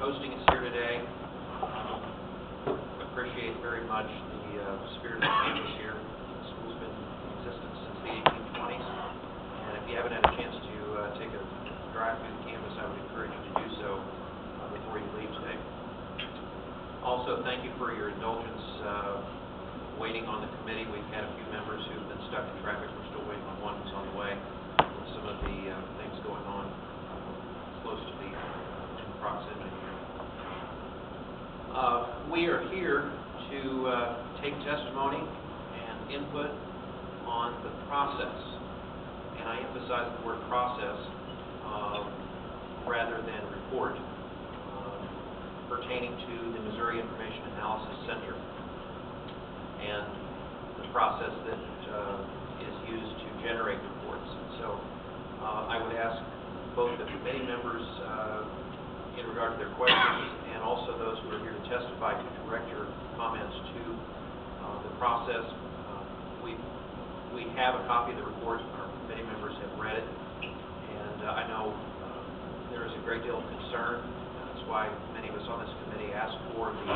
hosting us here today. Appreciate very much the spirit of the campus here. The school's been in existence since the 1820s, and if you haven't had a chance to take a drive through the campus, I would encourage you to do so before you leave today. Also, thank you for your indulgence waiting on the committee. We've had a few members who've been stuck in traffic. We're still waiting on one who's on the way with some of the things going on close to the proximity here. We are here to take testimony and input on the process, and I emphasize the word process rather than report, pertaining to the Missouri Information Analysis Center and the process that is used to generate reports. And so I would ask both the committee members in regard to their questions and also those who are here to testify to direct your comments to the process. We have a copy of the report. Our committee members have read it, and I know there is a great deal of concern. That's why many of us on this committee asked for the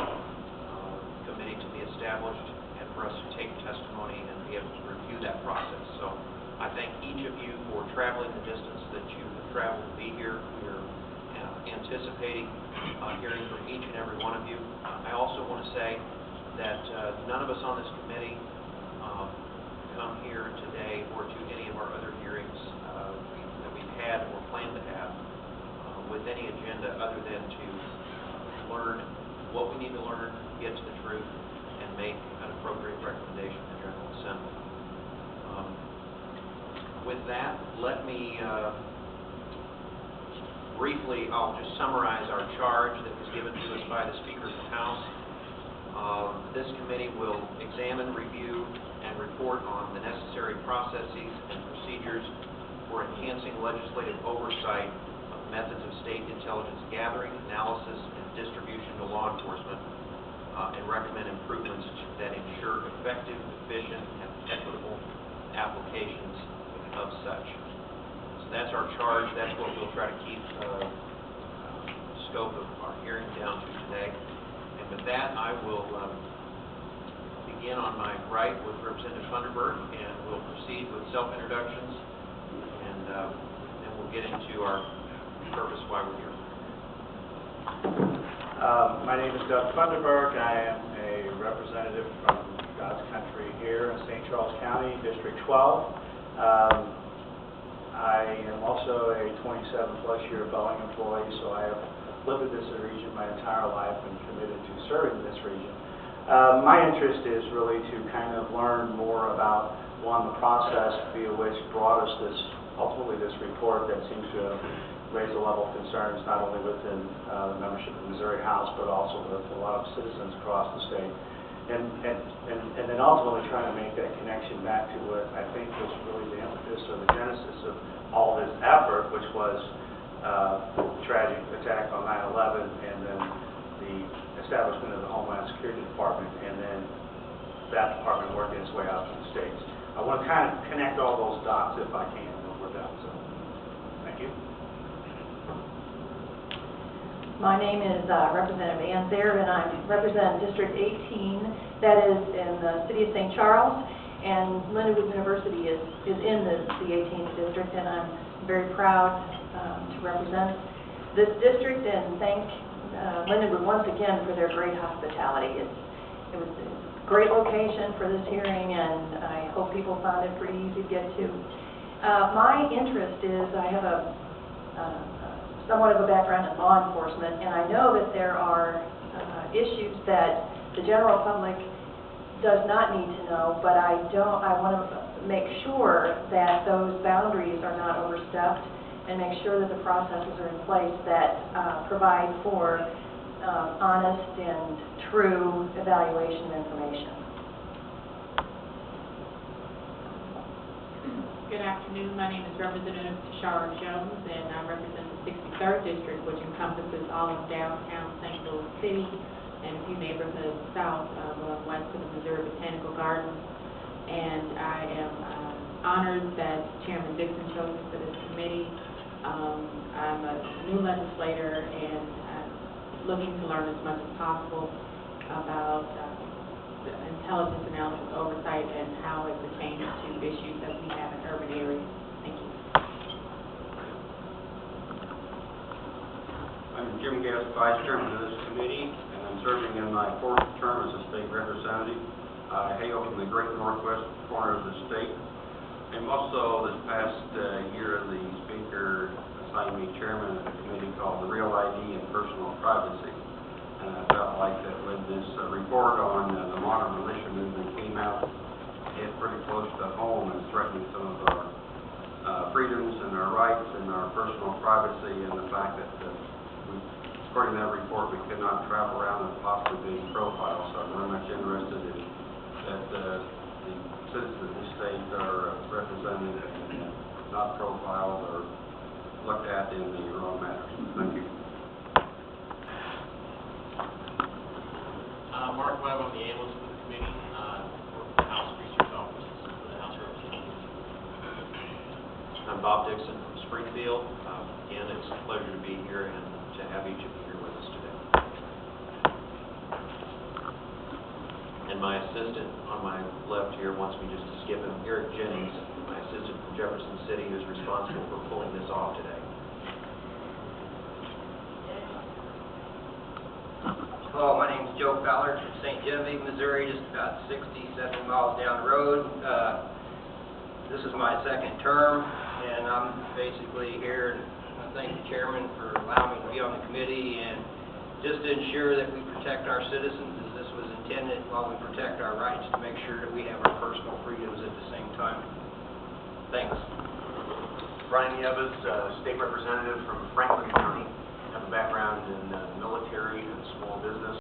committee to be established and for us to take testimony and be able to review that process. So I thank each of you for traveling the distance that you have traveled to be here. We are anticipating hearing from each and every one of you. I also want to say that none of us on this committee come here today or to any of our other hearings that we've had or plan to have with any agenda other than to learn what we need to learn, get to the truth, and make an appropriate recommendation to the General Assembly. With that, let me briefly, I'll just summarize our charge that was given to us by the Speaker of the House. This committee will examine, review, and report on the necessary processes and procedures for enhancing legislative oversight of methods of state intelligence gathering, analysis, and distribution to law enforcement, and recommend improvements that ensure effective, efficient, and equitable applications of such. So that's our charge. That's what we'll try to keep the scope of our hearing down to today. And with that, I will begin on my right with Representative Funderburg, and we'll proceed with self-introductions, and then we'll get into our purpose why we're here. My name is Doug Funderburg. I am a representative from God's country here in St. Charles County, District 12. I am also a 27-plus year Boeing employee, so I have lived in this region my entire life and committed to serving this region. My interest is really to kind of learn more about, one, the process via which brought us ultimately this report that seems to have raised a level of concerns not only within the membership of the Missouri House, but also with a lot of citizens across the state. And then ultimately trying to make that connection back to what I think was really the impetus or the genesis of all this effort, which was the tragic attack on 9/11, and then the establishment of the Homeland Security Department, and then that department working its way out to the states. I want to kind of connect all those dots if I can when we're done. So, thank you. My name is Representative Ann Thayer, and I represent District 18, that is in the city of St. Charles, and Lindenwood University is in the 18th district, and I'm very proud to represent this district and thank Lindenwood once again for their great hospitality. It was a great location for this hearing, and I hope people found it pretty easy to get to. My interest is I have somewhat of a background in law enforcement, and I know that there are issues that the general public does not need to know, but I want to make sure that those boundaries are not overstepped and make sure that the processes are in place that provide for honest and true evaluation of information. Good afternoon. My name is Representative Tashara Jones, and I represent the 63rd District, which encompasses all of downtown St. Louis City and a few neighborhoods south of west of the Missouri Botanical Gardens. And I am honored that Chairman Dixon chose me for this committee. I'm a new legislator, and looking to learn as much as possible about the intelligence analysis oversight and how it pertains to issues that we have in urban areas. Thank you. I'm Jim Guest, Vice Chairman of this committee, and I'm serving in my 4th term as a state representative. I hail from the great northwest corner of the state. I'm also, this past year, the speaker assigned me chairman of a committee called the Real ID and Personal Privacy. And I felt like that when this report on the modern militia movement came out, it pretty close to home and threatening some of our freedoms and our rights and our personal privacy, and the fact that according to that report, we could not travel around and possibly being profiled. So I'm very much interested in that the citizens of this state are represented and not profiled or looked at in the wrong matters. Thank you. Mark Webb, I'm the analyst for the committee, for the House Research Office for the House Representatives. I'm Bob Dixon from Springfield. Again, it's a pleasure to be here and to have each of you here with us today. And my assistant on my left here wants me just to skip him, Eric Jennings, my assistant from Jefferson City, who's responsible for pulling this off today. Hello, my name is Joe Fowler from St. Genevieve, Missouri, just about 60-70 miles down the road. This is my 2nd term, and I'm basically here to thank the chairman for allowing me to be on the committee and just to ensure that we protect our citizens as this was intended while we protect our rights to make sure that we have our personal freedoms at the same time. Thanks. Brian Nieves, State Representative from Franklin County. I have a background in military and small business.